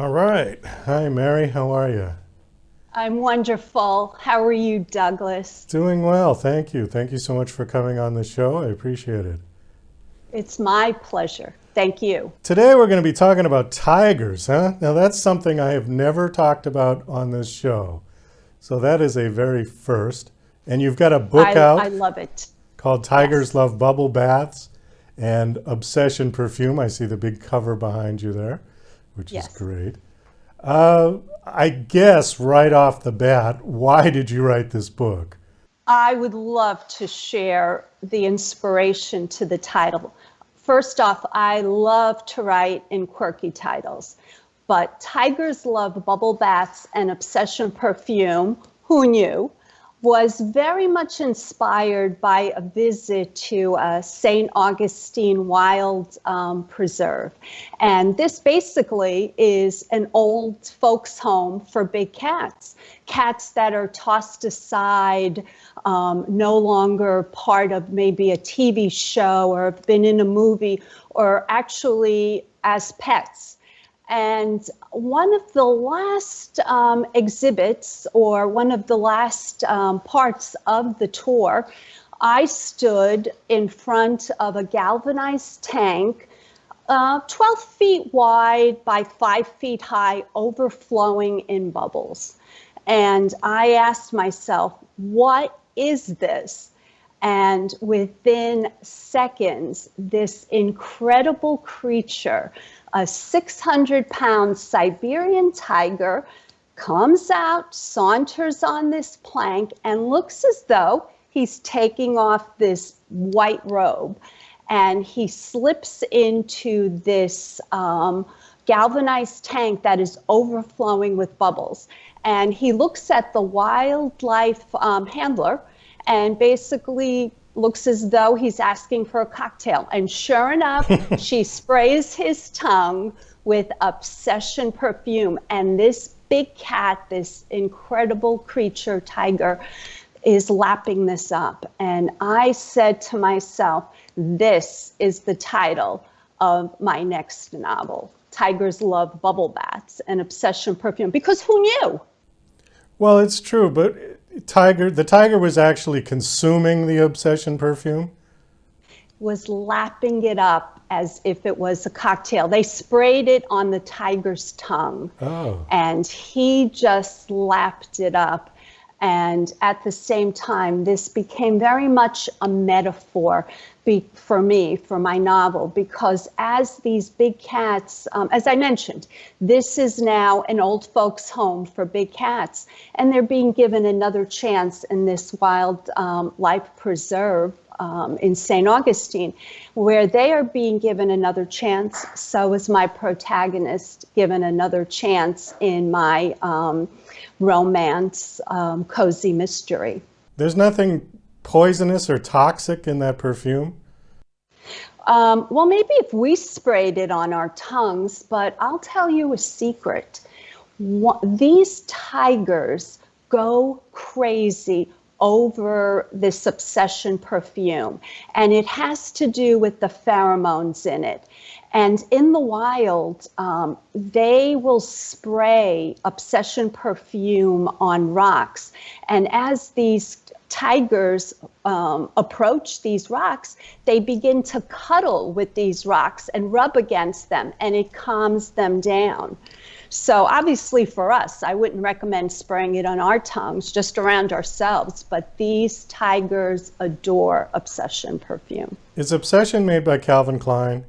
All right. Hi, Mary. How are you? I'm wonderful. How are you, Douglas? Doing well. Thank you. Thank you so much for coming on the show. I appreciate it. It's my pleasure. Thank you. Today, we're going to be talking about tigers, huh? Now, that's something I have never talked about on this show. So, that is a very first. And you've got a book I out love it. called Tigers Yes. Love Bubble Baths and Obsession Perfume. I see the big cover behind you there, which is Yes. great. I guess right off the bat, why did you write this book? I would love to share the inspiration to the title. First off, I love to write in quirky titles, but Tigers Love Bubble Baths and Obsession Perfume, who knew, was very much inspired by a visit to St. Augustine Wild Preserve. And this basically is an old folks' home for big cats, cats that are tossed aside, no longer part of maybe a TV show or have been in a movie, or actually as pets. And one of the last exhibits, or one of the last parts of the tour, I stood in front of a galvanized tank, 12 feet wide by 5 feet high, overflowing in bubbles. And I asked myself, what is this? And within seconds, this incredible creature, a 600-pound Siberian tiger, comes out, saunters on this plank, and looks as though he's taking off this white robe. And he slips into this galvanized tank that is overflowing with bubbles. And he looks at the wildlife handler and basically looks as though he's asking for a cocktail. And sure enough, she sprays his tongue with Obsession Perfume. And this big cat, this incredible creature, tiger, is lapping this up. And I said to myself, this is the title of my next novel, Tigers Love Bubble Baths and Obsession Perfume, because who knew? Well, it's true, but the tiger was actually consuming the obsession perfume. Was lapping it up as if it was a cocktail. They sprayed it on the tiger's tongue, Oh, and he just lapped it up. And at the same time, this became very much a metaphor for me, for my novel, because as these big cats, as I mentioned, this is now an old folks' home for big cats, and they're being given another chance in this wild life preserve in St. Augustine, where they are being given another chance. So is my protagonist given another chance in my romance, cozy mystery. there's nothing poisonous or toxic in that perfume? Well, maybe if we sprayed it on our tongues, but I'll tell you a secret. These tigers go crazy over this obsession perfume, and it has to do with the pheromones in it. And in the wild, they will spray obsession perfume on rocks. And as these tigers approach these rocks, they begin to cuddle with these rocks and rub against them, and it calms them down. So obviously for us, I wouldn't recommend spraying it on our tongues, just around ourselves, but these tigers adore Obsession Perfume. Is Obsession made by Calvin Klein?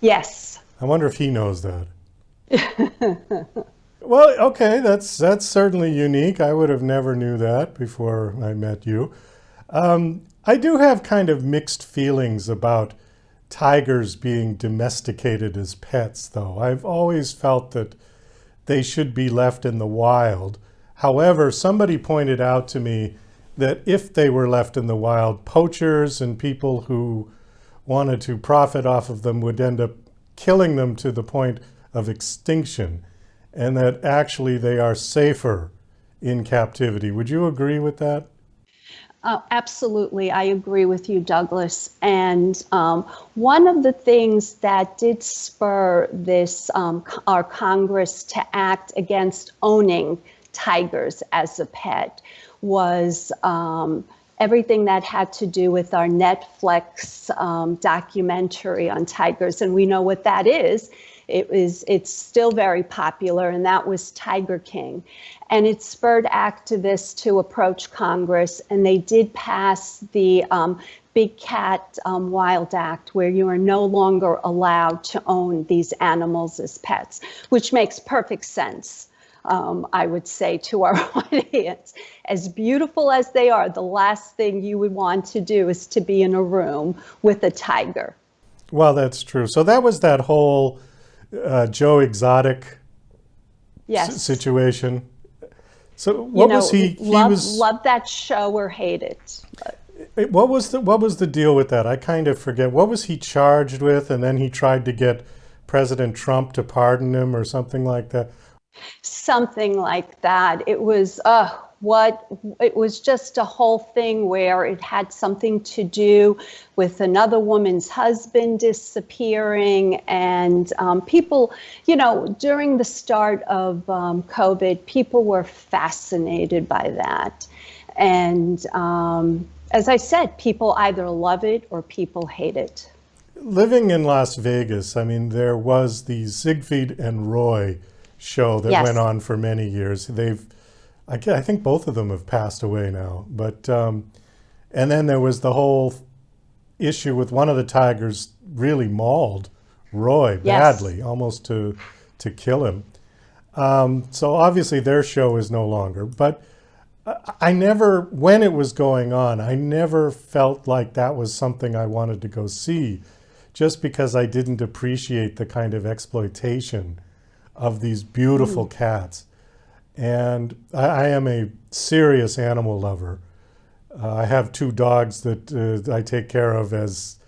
Yes. I wonder if he knows that. Well, okay, that's certainly unique. I would have never knew that before I met you. I do have kind of mixed feelings about tigers being domesticated as pets, though. I've always felt that they should be left in the wild. However, somebody pointed out to me that if they were left in the wild, poachers and people who wanted to profit off of them would end up killing them to the point of extinction, and that actually they are safer in captivity. Would you agree with that? Absolutely, I agree with you, Douglas. And one of the things that did spur this, our Congress to act against owning tigers as a pet was everything that had to do with our Netflix documentary on tigers. And we know what that is. It's still very popular, and that was Tiger King. And it spurred activists to approach Congress, and they did pass the Big Cat Wild Act, where you are no longer allowed to own these animals as pets, which makes perfect sense, I would say, to our audience. As beautiful as they are, the last thing you would want to do is to be in a room with a tiger. Well, that's true. So that was that whole Joe Exotic situation. So what was he? Love that show or hate it. But. What was the deal with that? I kind of forget. What was he charged with? And then he tried to get President Trump to pardon him or something like that. Something like that. It was it was just a whole thing where it had something to do with another woman's husband disappearing, and people, during the start of COVID, people were fascinated by that. And as I said, people either love it or people hate it. Living in Las Vegas, I mean, there was the Siegfried and Roy show that went on for many years. I think both of them have passed away now. But and then there was the whole issue with one of the tigers really mauled Roy badly, almost to kill him. So obviously their show is no longer. But I never, when it was going on, I never felt like that was something I wanted to go see, just because I didn't appreciate the kind of exploitation of these beautiful cats. And I am a serious animal lover. I have 2 dogs that I take care of as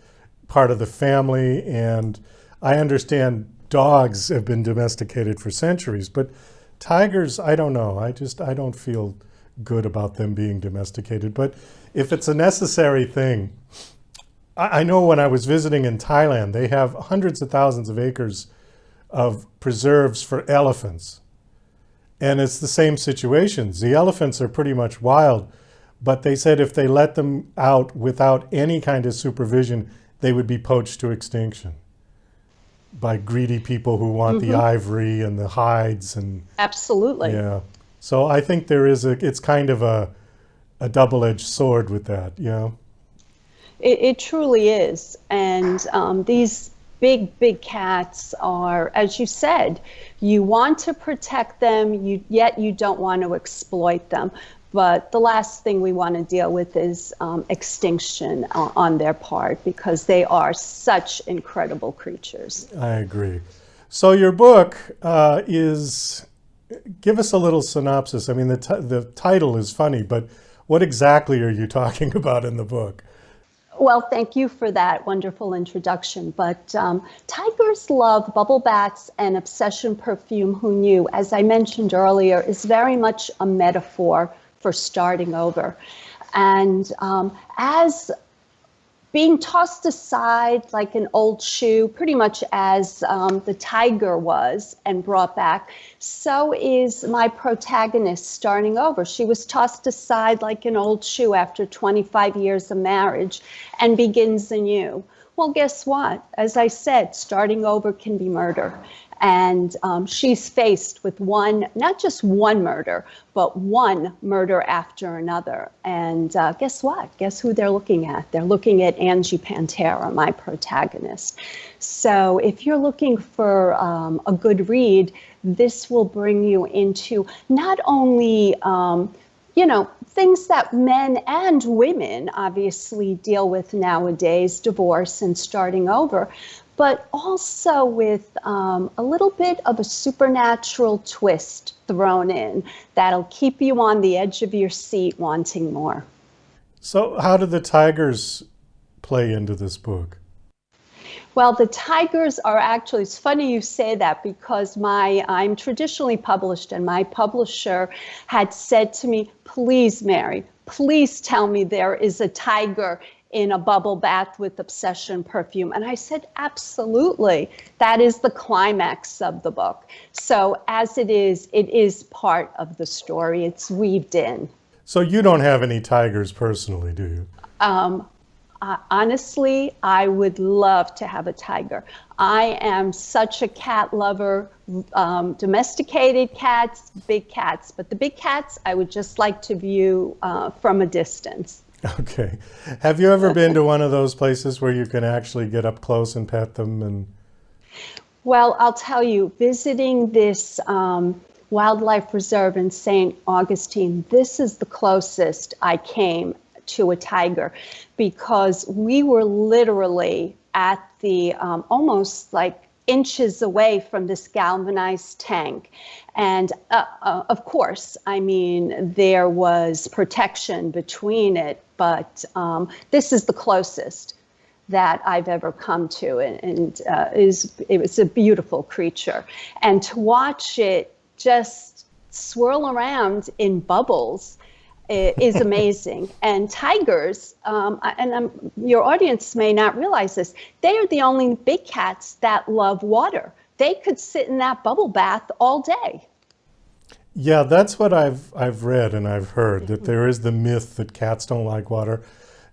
part of the family, and I understand dogs have been domesticated for centuries, but tigers, I don't know. I don't feel good about them being domesticated. But if it's a necessary thing, I know when I was visiting in Thailand, they have hundreds of thousands of acres of preserves for elephants. And it's the same situations. The elephants are pretty much wild, but they said if they let them out without any kind of supervision, they would be poached to extinction by greedy people who want the ivory and the hides. And absolutely. Yeah. So I think it's kind of a double-edged sword with that, It truly is. And these big cats are, as you said, you want to protect them, yet you don't want to exploit them. But the last thing we want to deal with is extinction on their part, because they are such incredible creatures. I agree. So your book give us a little synopsis. I mean, the title is funny, but what exactly are you talking about in the book? Well, thank you for that wonderful introduction. But tigers love bubble baths, and obsession perfume, who knew, as I mentioned earlier, is very much a metaphor for starting over. And as being tossed aside like an old shoe, pretty much as the tiger was and brought back, so is my protagonist starting over. She was tossed aside like an old shoe after 25 years of marriage and begins anew. Well, guess what? As I said, starting over can be murder. And she's faced with not just one murder, but one murder after another. And guess what? Guess who they're looking at? They're looking at Angie Pantera, my protagonist. So if you're looking for a good read, this will bring you into not only, things that men and women obviously deal with nowadays, divorce and starting over, but also with a little bit of a supernatural twist thrown in that'll keep you on the edge of your seat wanting more. So how do the tigers play into this book? Well, the tigers are actually, it's funny you say that, because I'm traditionally published, and my publisher had said to me, please, Mary, please tell me there is a tiger in a bubble bath with Obsession Perfume. And I said, absolutely. That is the climax of the book. So as it is part of the story. It's weaved in. So you don't have any tigers personally, do you? Honestly, I would love to have a tiger. I am such a cat lover, domesticated cats, big cats. But the big cats, I would just like to view from a distance. Okay. Have you ever been to one of those places where you can actually get up close and pet them? Well, I'll tell you, visiting this wildlife reserve in St. Augustine, this is the closest I came to a tiger, because we were literally at the almost like inches away from this galvanized tank. And of course, I mean, there was protection between it, but this is the closest that I've ever come to, and it was a beautiful creature. And to watch it just swirl around in bubbles is amazing. And tigers, your audience may not realize this, they are the only big cats that love water. They could sit in that bubble bath all day. Yeah, that's what I've read and I've heard, that there is the myth that cats don't like water.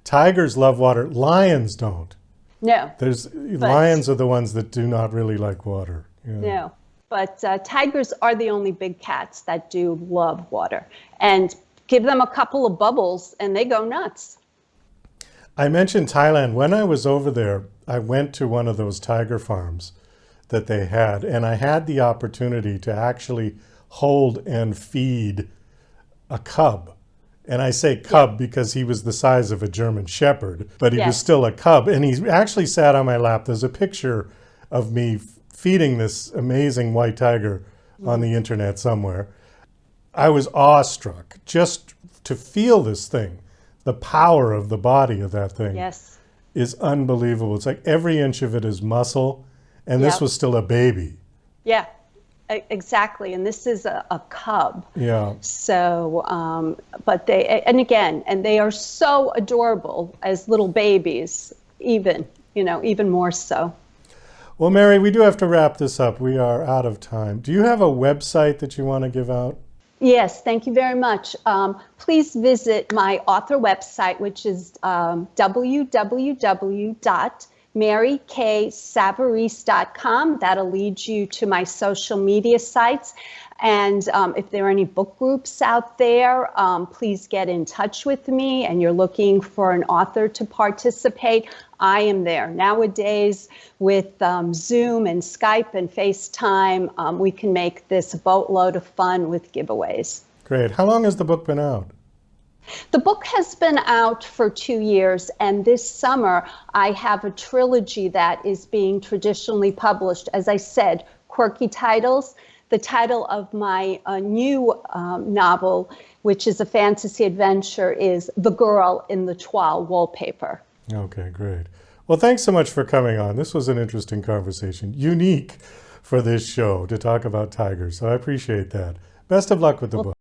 Tigers love water. Lions don't. No. Lions are the ones that do not really like water. Yeah. No, but tigers are the only big cats that do love water. And give them a couple of bubbles and they go nuts. I mentioned Thailand. When I was over there, I went to one of those tiger farms that they had, and I had the opportunity to actually hold and feed a cub. And I say cub because he was the size of a German Shepherd, but he was still a cub. And he actually sat on my lap. There's a picture of me feeding this amazing white tiger on the internet somewhere. I was awestruck just to feel this thing. The power of the body of that thing is unbelievable. It's like every inch of it is muscle, and this was still a baby. Yeah, exactly. And this is a cub. Yeah. So, but they are so adorable as little babies, even more so. Well, Mary, we do have to wrap this up. We are out of time. Do you have a website that you want to give out? Yes, thank you very much. Please visit my author website, which is www.maryksavarese.com. That'll lead you to my social media sites. And if there are any book groups out there, please get in touch with me, and you're looking for an author to participate, I am there. Nowadays, with Zoom and Skype and FaceTime, we can make this a boatload of fun with giveaways. Great. How long has the book been out? The book has been out for 2 years, and this summer I have a trilogy that is being traditionally published. As I said, quirky titles. The title of my new novel, which is a fantasy adventure, is The Girl in the Toile Wallpaper. Okay, great. Well, thanks so much for coming on. This was an interesting conversation, unique for this show to talk about tigers, so I appreciate that. Best of luck with the book.